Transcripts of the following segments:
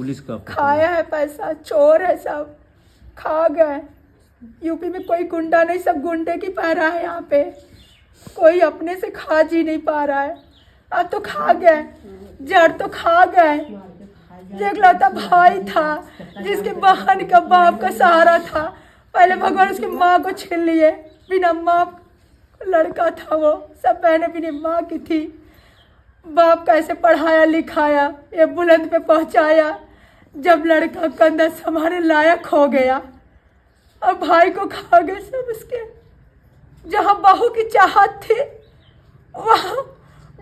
Police का खाया है पैसा, चोर है सब, खा गए। यूपी में कोई गुंडा नहीं, सब गुंडे की पैरा है यहाँ पे, कोई अपने से खा जी नहीं पा रहा है। अब तो खा गए, जड़ तो खा गए। एक लौता भाई था जिसके बहन का बाप का सहारा था, पहले भगवान उसकी माँ को छीन लिए। बिना माँ लड़का था वो, सब बहनें बिना माँ की थी। बाप कैसे पढ़ाया लिखाया, ये बुलंद पे पहुंचाया। जब लड़का कंधा संभालने लायक हो गया और भाई को खा गए सब उसके। जहाँ बहू की चाहत थी वहाँ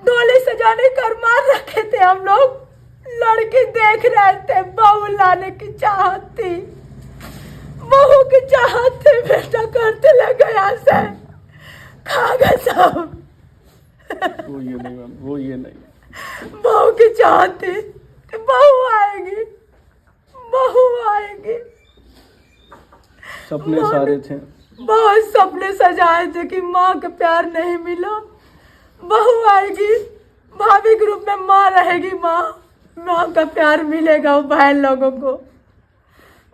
डोली सजाने का अरमान रखे थे हम लोग। लड़की देख रहे थे, बहू लाने की चाहत थी, बहू की चाहत थी, बेटा करते लगे यहाँ से, खा गए सब। वो ये नहीं मैम, वो ये नहीं। बहू की चाहत थी कि बहू आएगी, बहू आएगी। सपने सारे थे, बहुत सपने सजाए थे कि माँ का प्यार नहीं मिला, बहू आएगी, भाभी के रूप में माँ रहेगी, माँ का प्यार मिलेगा वो बहन लोगों को,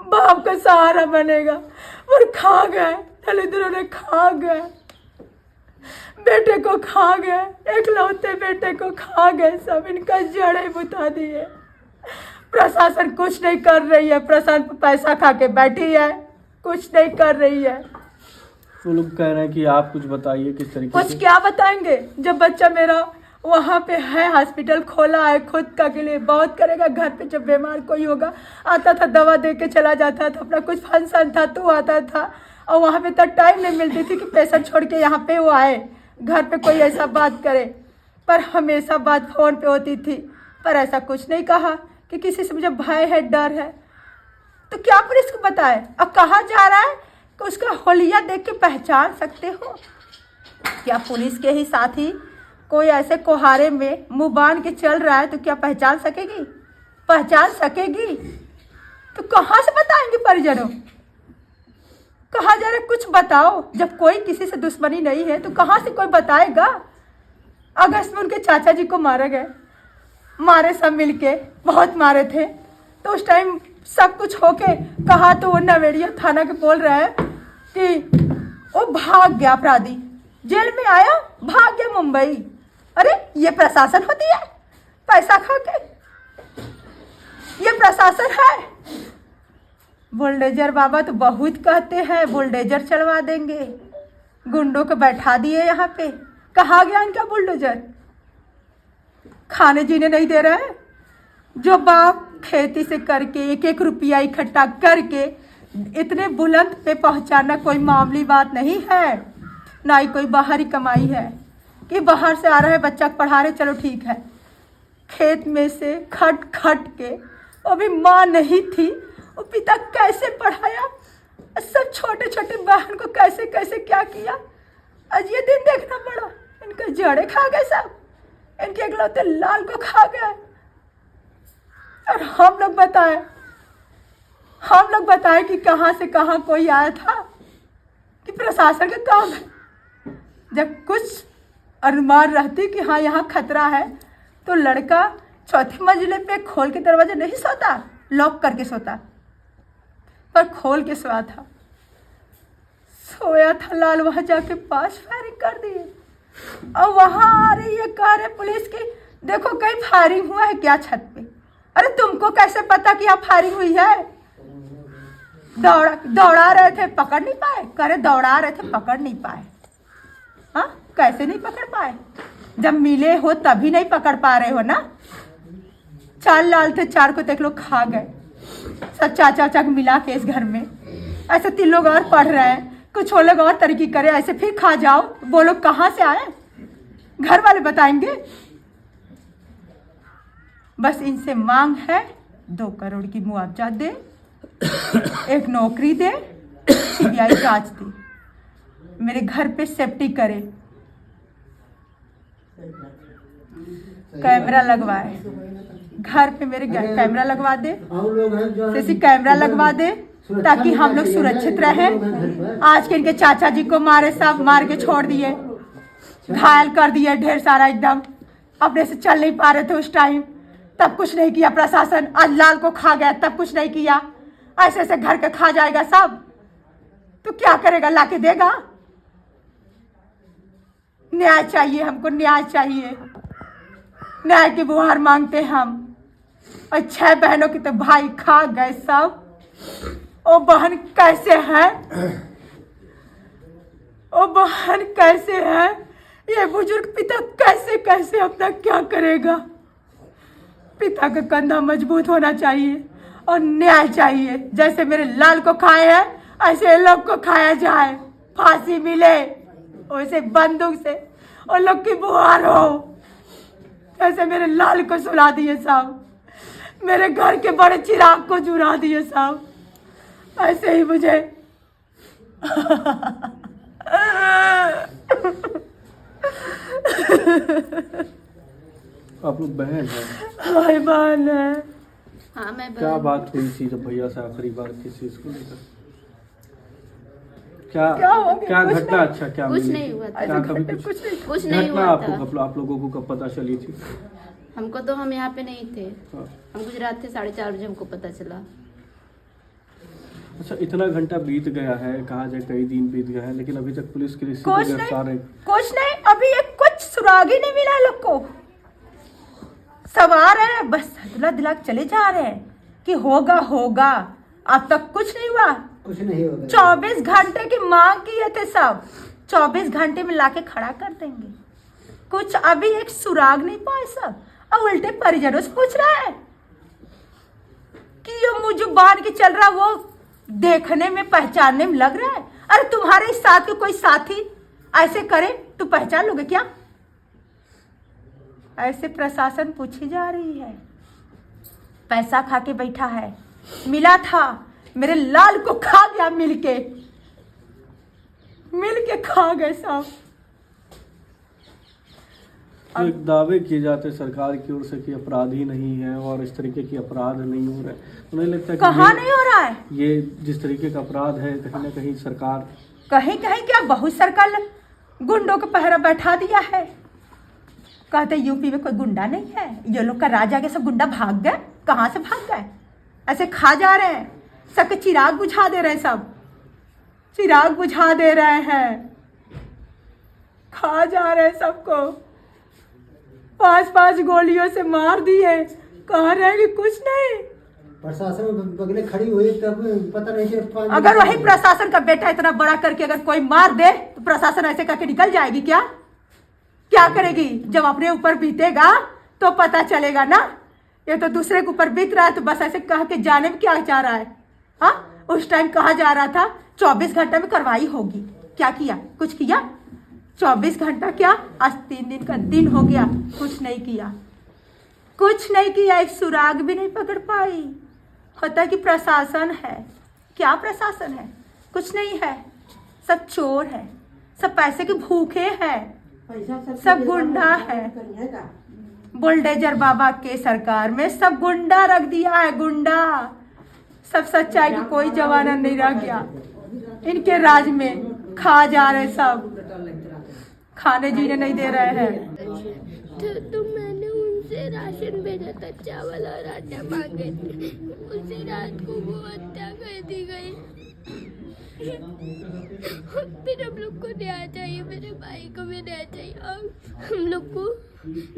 बाप का सहारा बनेगा। और खा गए, दलितों ने खा गए, बेटे को खा गए, एकलौते बेटे को खा गए सब। इनका जड़े बुता दिए। प्रशासन कुछ नहीं कर रही है, प्रशासन पैसा खा के बैठी है, कुछ नहीं कर रही है। वो लोग कह रहे हैं कि आप कुछ बताइए किस तरीके कुछ से। क्या बताएंगे जब बच्चा मेरा वहाँ पे है, हॉस्पिटल खोला है खुद का के लिए, बहुत करेगा। घर पे जब बीमार कोई होगा आता था, दवा दे के चला जाता था, अपना कुछ फंक्शन था तो आता था। और वहाँ पे तक टाइम नहीं मिलती थी कि पैसा छोड़ के यहाँ पे वो आए, घर पे कोई ऐसा बात करे। पर हमेशा बात फ़ोन पे होती थी, पर ऐसा कुछ नहीं कहा कि किसी से मुझे भय है, डर है। तो क्या पुलिस को बताए? अब कहा जा रहा है कि उसका होलिया देख के पहचान सकते हो। क्या पुलिस के ही साथी कोई ऐसे कोहारे में मुंह बांध के चल रहा है तो क्या पहचान सकेगी? पहचान सकेगी तो कहाँ से बताएंगे परिजनों? कहा जा रहा है कुछ बताओ, जब कोई किसी से दुश्मनी नहीं है तो कहाँ से कोई बताएगा? अगस्त में उनके चाचा जी को मारे गए, मारे सब मिलके, बहुत मारे थे। तो उस टाइम सब कुछ होके कहा तो वो नवेड़िया थाना के बोल रहे हैं कि वो भाग गया, अपराधी जेल में आया, भाग गया मुंबई। अरे ये प्रशासन होती है? पैसा खा के ये प्रशासन है? बुलडोजर बाबा तो बहुत कहते हैं बुलडोजर चढ़वा देंगे, गुंडों को बैठा दिए यहाँ पे। कहाँ गया इनका बुलडोजर? खाने जीने नहीं दे रहे हैं। जो बाप खेती से करके एक एक रुपया इकट्ठा करके इतने बुलंद पे पहुंचाना कोई मामूली बात नहीं है। ना ही कोई बाहरी कमाई है कि बाहर से आ रहा है बच्चा पढ़ा रहे, चलो ठीक है। खेत में से खट खट के, वो भी माँ नहीं थी, वो पिता कैसे पढ़ाया, सब छोटे छोटे बहन को कैसे कैसे क्या किया। आज ये दिन देखना पड़ा, इनके जड़े खा गए सब, इनके इकलौते लाल को खा गए। और हम लोग बताए कि कहाँ से कहाँ कोई आया था कि प्रशासन का काम है। जब कुछ अनुमान रहती कि हाँ यहाँ खतरा है तो लड़का चौथे मंजिले पे खोल के दरवाजा नहीं सोता, लॉक करके सोता, पर खोल के सोया था। सोया था लाल, वहाँ जाके पास फायरिंग कर दिए। और वहाँ आ रही है कह रहे पुलिस की, देखो कहीं फायरिंग हुआ है क्या छत पे? अरे तुमको कैसे पता कि यहाँ फायरिंग हुई है? दौड़ा रहे थे, पकड़ नहीं पाए? करे दौड़ा रहे थे, पकड़ नहीं पाए। हाँ, कैसे नहीं पकड़ पाए? जब मिले हो तभी नहीं पकड़ पा रहे हो ना। 4 लाल थे, 4 को देख लो खा गए सब, चाचा को मिला के इस घर में। ऐसे 3 लोग और पढ़ रहे हैं, कुछ वो लोग और तरक्की करे, ऐसे फिर खा जाओ। वो लोग कहाँ से आए? घर वाले बताएंगे। बस इनसे मांग है 2 करोड़ की मुआवजा दे, एक नौकरी दे, सीबीआई जांच दे, मेरे घर पे सेफ्टी करे, कैमरा लगवाए, घर पे मेरे कैमरा लगवा दे, सीसी कैमरा लगवा दे, ताकि हम लोग सुरक्षित रहें। आज के इनके चाचा जी को मारे, सब मार के छोड़ दिए, घायल कर दिए ढेर सारा, एकदम अपने से चल नहीं पा रहे थे उस टाइम। तब कुछ नहीं किया प्रशासन। आज लाल को खा गया तब कुछ नहीं किया। ऐसे ऐसे घर के खा जाएगा सब तो क्या करेगा, लाके देगा? न्याय चाहिए हमको, न्याय चाहिए। न्याय की गुहार मांगते हम। और 6 बहनों की तो भाई खा गए सब। ओ बहन कैसे है, ओ बहन कैसे है? ये बुजुर्ग पिता कैसे कैसे अपना क्या करेगा? पिता का कंधा मजबूत होना चाहिए और न्याय चाहिए। जैसे मेरे लाल को खाए हैं ऐसे लोग को खाया जाए, फांसी मिले वैसे बंदूक से और लोग की बुहार हो। जैसे मेरे लाल को सुला दिए सब, मेरे घर के बड़े चिराग को जुड़ा दिए सब, ऐसे ही मुझे आप लोग बहन हैं? भाई बहन है। हाँ मैं क्या बहन। बात हुई थी जब भैया से आखिरी बार किस चीज को लेकर? क्या क्या हो गया? क्या कुछ घटना? नहीं। अच्छा क्या कुछ मिली नहीं थी? हुआ था। क्या कभी कुछ नहीं घटना हुआ था। आपको आप लोगों को कब पता चली थी? हमको तो हम यहाँ पे नहीं थे, हाँ। हम गुजरात थे। 4:30 बजे हमको पता चला। अच्छा इतना घंटा बीत गया है, कहा जाए कई दिन बीत गए हैं, लेकिन अभी तक पुलिस किसी को कुछ गिरफ्तार नहीं, नहीं। कुछ नहीं। अभी ये कुछ सुराग ही नहीं मिला लोग को। सब आ रहे हैं बस दिला दिला के चले जा रहे हैं कि होगा होगा। अब तक कुछ नहीं हुआ। कुछ नहीं होगा। 24 घंटे की मांग किए थे सब, 24 घंटे में लाके खड़ा कर देंगे। कुछ अभी एक सुराग नहीं पाए सब। अब उल्टे परिजनों से पूछ रहा है कि ये मुझे बांध के चल रहा, वो देखने में पहचानने में लग रहा है। अरे तुम्हारे साथ के कोई साथी ऐसे करे तो पहचान लोगे क्या? ऐसे प्रशासन पूछी जा रही है। पैसा खा के बैठा है, मिला था मेरे लाल को खा गया, मिलके खा गए सब। एक दावे किए जाते सरकार की ओर से कि अपराधी नहीं है और इस तरीके की अपराध नहीं हो रहे हैं, तो नहीं लगता कि कहाँ नहीं हो रहा है? ये जिस तरीके का अपराध है कहीं ना कहीं सरकार कहीं कहीं क्या बहुत सरकार गुंडों को पहरा बैठा दिया है। कहते यूपी में कोई गुंडा नहीं है, ये लोग का राजा के सब गुंडा भाग गए। कहाँ से भाग गए? ऐसे खा जा रहे हैं, सबके चिराग बुझा दे रहे हैं, सब चिराग बुझा दे रहे हैं, खा जा रहे हैं सबको। 5-5 गोलियों से मार दिए, कह रहे हैं कि कुछ नहीं। प्रशासन बगले खड़ी हुई तब पता नहीं चल। अगर वही प्रशासन का बेटा इतना बड़ा करके अगर कोई मार दे तो प्रशासन ऐसे करके निकल जाएगी क्या? क्या करेगी? जब अपने ऊपर बीतेगा तो पता चलेगा ना। ये तो दूसरे के ऊपर बीत रहा है तो बस ऐसे कह के जाने में क्या चाह रहा है? हाँ, उस टाइम कहा जा रहा था 24 घंटे में कार्रवाई होगी, क्या किया? कुछ किया? 24 घंटा क्या, आज 3 दिन का दिन हो गया, कुछ नहीं किया, कुछ नहीं किया। एक सुराग भी नहीं पकड़ पाई। होता है कि प्रशासन है, क्या प्रशासन है? कुछ नहीं है, सब चोर है, सब पैसे के भूखे हैं, सब गुंडा है। बुलडोजर बाबा के सरकार में सब गुंडा रख दिया है, गुंडा। सब सच्चाई की कोई जवाना नहीं रह गया। इनके राज में खा जा रहे, सब खाने जीने नहीं दे रहे हैं। तो मैंने उनसे राशन भेजा था, चावल और आटा मांगे थे। उसी रात को वो हत्या कर दी गई। फिर हम लोग को न्याय चाहिए, मेरे भाई को भी न्याय चाहिए और हम लोग को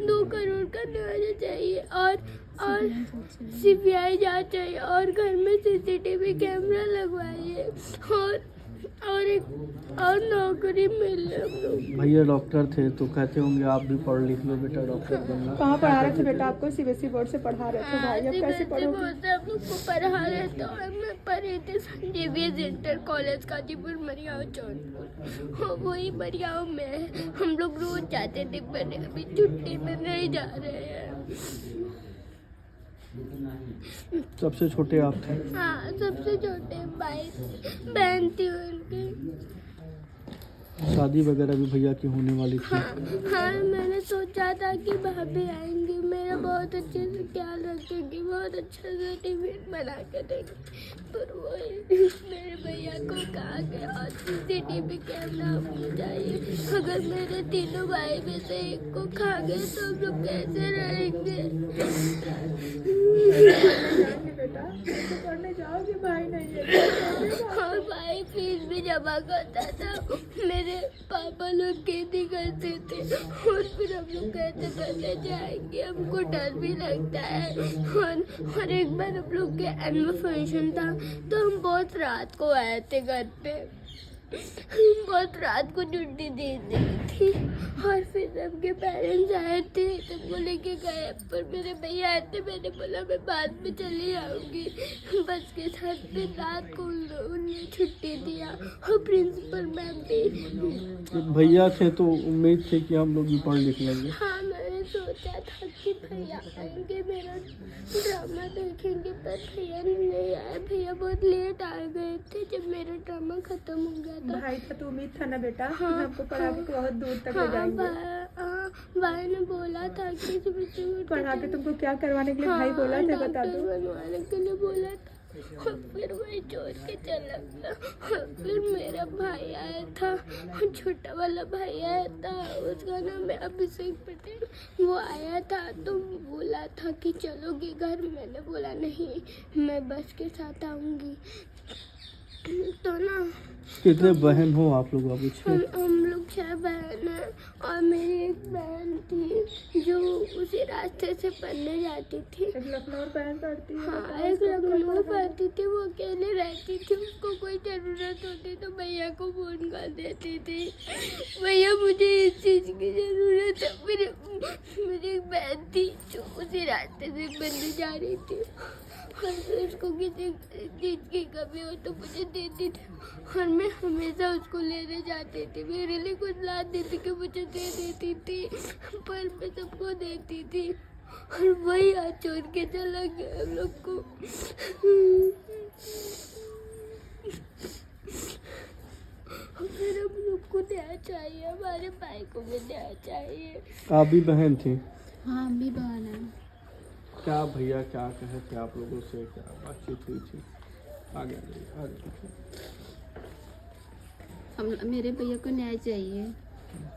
2 करोड़ का न्याय चाहिए और CBI जांच चाहिए और घर में CCTV कैमरा लगवाइए और नौकरी मिले हम लोग। भैया डॉक्टर थे तो कहते होंगे आप भी पढ़ लिख लो बेटा, डॉक्टर बनना। कहाँ पढ़ा रहे थे बेटा आपको? CBSE बोर्ड से पढ़ा रहे थे भाई, अब कैसे CBSE पढ़ोगे? बोर्ड से हम लोग को पढ़ा रहे थे और मैं पढ़ी थी संजीवियस इंटर कॉलेज काजीपुर मरियाव जौनपुर। वही मरियाव में हम लोग रोज जाते थे, पर अभी छुट्टी में नहीं जा रहे हैं। सबसे छोटे आप थे? हाँ, सबसे छोटे भाई बहन थी उनकी। शादी वगैरह भी भैया की होने वाली थी। हाँ, मैंने सोचा था कि भाभी आएंगी, मेरा बहुत अच्छे से ख्याल रखेंगी, बहुत अच्छा सर्टिफिकेट बना के देंगी, पर वो मेरे भैया को कहा गया और CCTV कैमरा होना चाहिए। अगर मेरे तीनों भाई में से एक को खा गए तो हम लोग कैसे रहेंगे? पढ़ने जाओगे? भाई नहीं है। और भाई फीस भी जमा करता था, मेरे पापा लोग खेती करते थे और फिर हम लोग कैसे करने जाएंगे? हमको डर भी लगता है। और एक बार हम लोग के एनुअल फंक्शन था तो हम बहुत रात को आए थे घर पे, बहुत रात को छुट्टी दे दी थी और फिर सबके पेरेंट्स आए थे, सबको लेके गए, पर मेरे भैया आए थे। मैंने बोला मैं बाद में चली आऊँगी, बस के साथ फिर रात को उन्हें छुट्टी दिया और प्रिंसिपल मैम भी। भैया थे तो उम्मीद थी कि हम लोग भी पढ़ लिख लेंगे। हाँ, मैंने सोचा था कि भैया आएंगे, मेरा ड्रामा देखेंगे, पर भैया नहीं आए। भैया बहुत लेट आ गए थे जब मेरा ड्रामा खत्म हो गया था। भाई था तो उम्मीद था ना बेटा, हाँ, हमको पढ़ा के बहुत दूर तक ले हाँ, जाएंगे। भाई ने बोला था कि पढ़ा के तुमको क्या करवाने के लिए भाई बोला था, बता दो। बनवाने के लिए बोला था और फिर वही छोड़ के चला गया। फिर मेरा भाई आया था, छोटा वाला भाई आया था, उसका नाम है अभिषेक पटेल। वो आया था तो बोला था कि चलोगे घर? मैंने बोला नहीं, मैं बस के साथ आऊँगी। तो ना कितने बहन हो आप लोग? अभी 6? हम लोग 6 बहन हैं और मेरी एक बहन थी जो उसी रास्ते से पढ़ने जाती थी। एक लखनऊ बहन पढ़ती है। हाँ, एक लखनऊ पढ़ती थी, वो अकेले रहती थी। उसको कोई ज़रूरत होती तो भैया को फ़ोन कर देती थी, भैया मुझे इस चीज़ की ज़रूरत है। मेरी एक बहन थी जो उसी रास्ते से पढ़ने जा रही थी और उसको किसी चीज़ की कमी हो तो मुझे देती थी और मैं हमेशा उसको लेने जाती थी। मेरे लिए कुछ ला देती कि मुझे दे देती थी, पर मैं सबको देती थी और वही आज छोड़ के चला गया हम लोग को। फिर हम लोग को न्याय चाहिए, हमारे भाई को भी न्याय चाहिए। आप भी बहन थी? हाँ, हम भी बहन हैं। क्या भैया क्या कहे थे आप लोगों से, क्या बातचीत हुई थी? आगे हम मेरे भैया को न्याय चाहिए,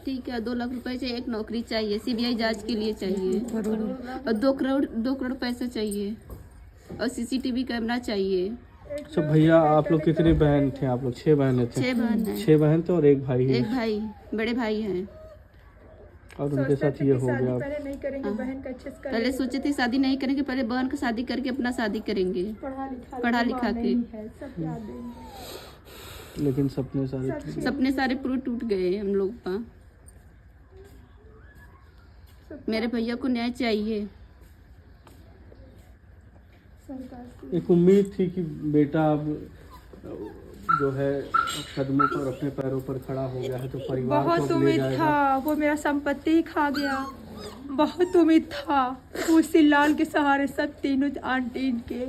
ठीक है। 2 लाख रुपए चाहिए, एक नौकरी चाहिए, CBI जांच के लिए चाहिए और 2 करोड़ पैसा चाहिए और CCTV कैमरा चाहिए। अच्छा भैया, आप लोग कितनी बहन थे? आप लोग 6 बहन थे? 6 बहन हैं। 6 बहन थे और एक भाई है। एक भाई, बड़े भाई हैं। और उनके साथ ये हो गया। पहले नहीं करेंगे, बहन का अच्छे से करेंगे। पहले सोचे थे शादी नहीं करेंगे, पहले बहन का शादी करके अपना शादी करेंगे, पढ़ा लिखा के। सब याद देंगे। लेकिन सपने सारे सपने सारे पूरे टूट गए हम लोग का। मेरे भैया को न्याय चाहिए। एक उम्मीद थी कि बेटा अब जो है कदमों पर, अपने पैरों पर खड़ा हो गया है तो परिवार को बहुत अब ले उम्मीद जाएगा। था, वो मेरा संपत्ति ही खा गया। बहुत उम्मीद था, उसी लाल के सहारे सब तीनों आंटी के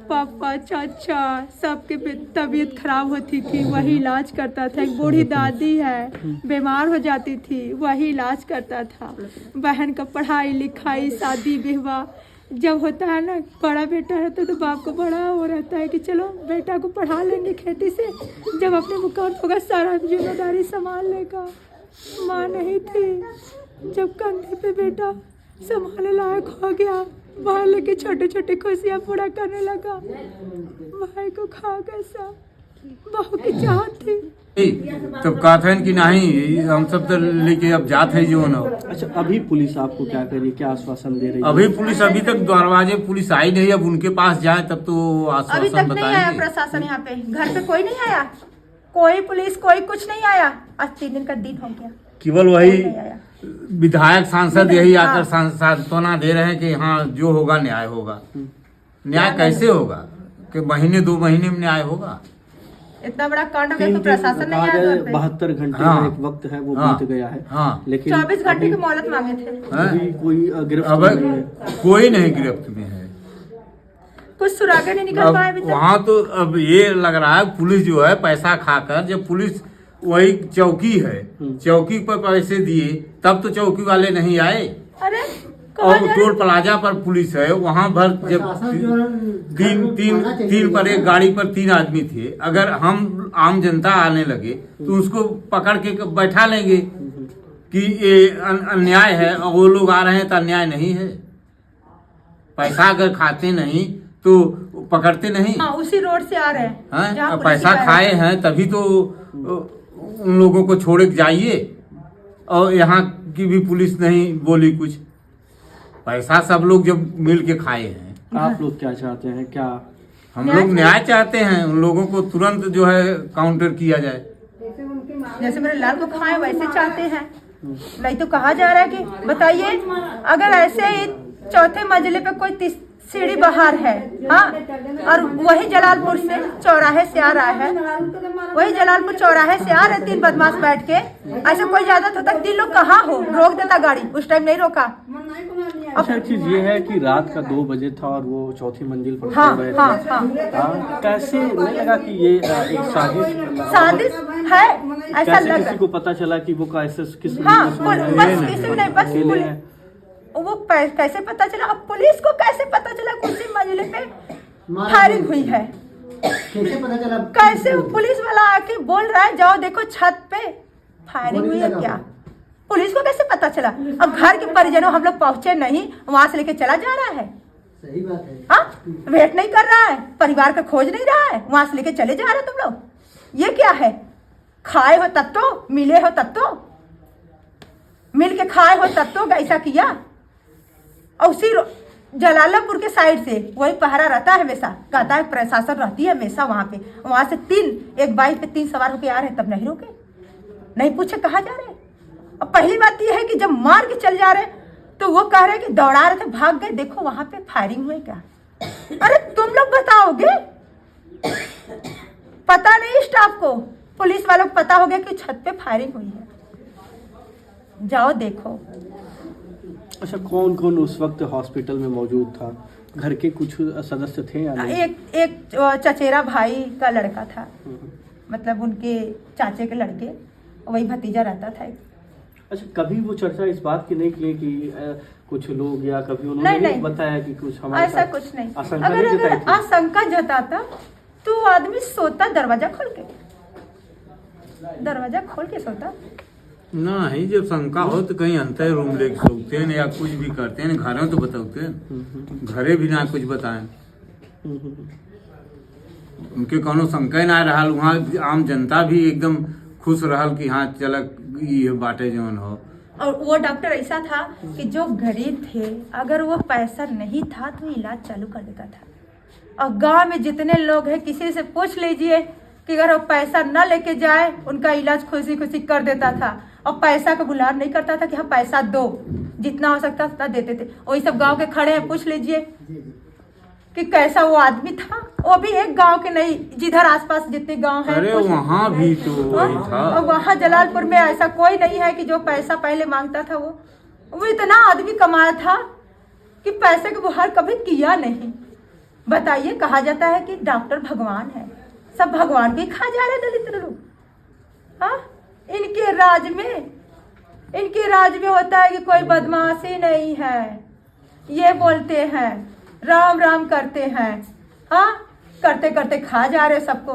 पापा चाचा सबके तबीयत खराब होती थी, वही इलाज करता था। एक बूढ़ी दादी है, बीमार हो जाती थी, वही इलाज करता था। बहन का पढ़ाई लिखाई शादी विवाह जब होता है ना, बड़ा बेटा रहता है तो बाप को बड़ा वो रहता है कि चलो बेटा को पढ़ा लेंगे खेती से, जब अपने मुकाम होगा सारा जिम्मेदारी संभाल लेगा। माँ नहीं थी, जब कंधे पे बेटा संभालने लायक हो गया, वहाँ लेके छोटे छोटे खुशियाँ पूरा करने लगा। भाई को खा गया सब, बहू की चाहत थी। तब कहते कि नहीं हम सब तो लेके अब जाते हैं जो न। अच्छा, अभी पुलिस आपको क्या कर रही है, क्या आश्वासन दे रही है? अभी पुलिस अभी तक दरवाजे पुलिस आई नहीं, अब उनके पास जाए तब तो अभी आश्वासन तक नहीं आया बताएंगे। प्रशासन यहाँ पे, घर पे कोई नहीं आया, कोई पुलिस कोई कुछ नहीं आया। आज 3 दिन का दिन हो गया, केवल वही कोई नहीं आया। विधायक सांसद यही हाँ। आकर सांत्वना दे रहे हैं कि हाँ जो होगा न्याय होगा। न्याय कैसे होगा कि महीने 2 महीने में न्याय होगा? इतना बड़ा कांड हो गया तो प्रशासन नहीं आया घर पे। 72 घंटे हाँ। का एक वक्त है, वो हाँ। बीत गया है। हाँ। लेकिन 24 घंटे अभी- की मोहलत मांगे थे, अभी कोई गिरफ्त अब नहीं है। कोई नहीं गिरफ्त में है। कुछ सुरागे नहीं निकल अब पाए अभी तक। वहाँ तो अब ये लग रहा है पुलिस जो है पैसा खाकर, जब पुलिस वही चौकी है, चौकी पर पैसे दिए तब तो चौकी वाले नहीं आए। अरे और टोल प्लाजा पर पुलिस है, वहाँ भर जब प्रशासन जो है, तीन पर एक गाड़ी पर 3 आदमी थे, अगर हम आम जनता आने लगे तो उसको पकड़ के बैठा लेंगे कि ये अन्याय है, और वो लोग आ रहे हैं तो अन्याय नहीं है। पैसा अगर खाते नहीं तो पकड़ते नहीं। हाँ, उसी रोड से आ रहे हैं जहाँ हैं, पुलिस पैसा की खाए हैं तभी तो उन लोगों को छोड़ के जाइए। और यहाँ की भी पुलिस नहीं बोली कुछ, पैसा सब लोग जब मिल के खाए हैं। आप लोग क्या चाहते हैं? क्या हम लोग न्याय चाहते हैं, उन लोगों को तुरंत जो है काउंटर किया जाए। जैसे मेरे लाल को खाए वैसे चाहते हैं। नहीं तो कहा जा रहा है कि बताइए, अगर ऐसे ही 4थे मंजिले पे कोई सीढ़ी बाहर है, हाँ, और वही जलालपुर से चौराहे से आ रहा है, वही जलालपुर चौराहे से आ रहे 3 बदमाश बैठ के, ऐसे कोई इजाजत होता 3 लोग कहाँ हो, रोक देता गाड़ी, उस टाइम नहीं रोका। अच्छा, चीज ये है कि रात का 2 बजे था और वो 4थी मंजिल पर हाँ, सो रहे थे। हाँ, हाँ। कैसे नहीं लगा कि ये एक साजिश है? ऐसा कैसे लग किसी रहा को पता चला कि वो कैसे किस हाँ, बस किसी को नहीं, बस अकेले हैं? वो कैसे पता चला? अब पुलिस को कैसे पता चला कि उसी मंजिले पे फायरिंग हुई है? कैसे पता चला? कैसे पुलिस वाला आके बोल रहा है जाओ देखो छत पे फायरिंग हुई है क्या? पुलिस को कैसे पता चला? अब घर के परिजनों हम लोग पहुंचे नहीं, वहां से लेके चला जा रहा है। सही बात है। हाँ, वेट नहीं कर रहा है, परिवार का खोज नहीं रहा है, वहां से लेके चले जा रहे तुम लोग। ये क्या है? खाए हो तब तो, मिले हो तब तो, मिल के खाए हो तब तो ऐसा किया। और उसी जलालपुर के साइड से वही पहरा रहता है हमेशा, कहता है प्रशासन रहती है हमेशा वहां पे। वहां से 1 बाइक पे 3 सवार होके आ रहे हैं, तब नहीं रुके, नहीं पूछे कहाँ जा रहे हैं। अब पहली बात यह है कि जब मार के चल जा रहे तो वो कह रहे कि दौड़ा रहे थे, भाग गए, देखो वहां पे फायरिंग हुई क्या? अरे तुम लोग बताओगे? पता नहीं स्टाफ को, पुलिस वालों को पता हो गया कि छत पे फायरिंग हुई है, जाओ देखो। अच्छा, कौन कौन उस वक्त हॉस्पिटल में मौजूद था? घर के कुछ सदस्य थे या नहीं? एक चचेरा भाई का लड़का था, मतलब उनके चाचे के लड़के, वही भतीजा रहता था। अच्छा, कभी वो चर्चा इस बात की नहीं की कि कुछ लोग या कभी उन्होंने नहीं बताया कि कुछ हमारे ऐसा साथ कुछ नहीं। आशंका अगर नहीं जताई थी? आशंका जताता तो आदमी सोता दरवाजा खोल के, दरवाजा खोल के सोता। नहीं, जब शंका हो तो कहीं अंतर रूम लेके सोते हैं या कुछ भी करते हैं, घर में तो बताते हैं, घरे भी ना कुछ बताएं। उनके कोनो शंका ही ना रहा, वहाँ आम जनता भी एकदम खुश रहल कि हाँ चल ये बाटे जौन हो। और वो डॉक्टर ऐसा था कि जो गरीब थे, अगर वो पैसा नहीं था तो इलाज चालू कर देता था। और गांव में जितने लोग हैं, किसी से पूछ लीजिए कि अगर वो पैसा न लेके जाए, उनका इलाज खुशी खुशी कर देता था। और पैसा का गुलार नहीं करता था कि हाँ पैसा दो, जितना हो सकता उतना देते थे। वही सब गांव के खड़े हैं, पूछ लीजिए कि कैसा वो आदमी था। वो भी एक गांव के नहीं, जिधर आसपास जितने गांव हैं। अरे वहाँ भी तो वही था। और वहाँ जलालपुर में ऐसा कोई नहीं है कि जो पैसा पहले मांगता था। वो इतना आदमी कमाया था कि पैसे का बुहार कभी किया नहीं। बताइए, कहा जाता है कि डॉक्टर भगवान है, सब भगवान भी खा जा रहे दलित लोग। हाँ, इनके राज में होता है कि कोई बदमाशी नहीं है, ये बोलते हैं, राम राम करते हैं। हाँ, करते करते खा जा रहे सबको।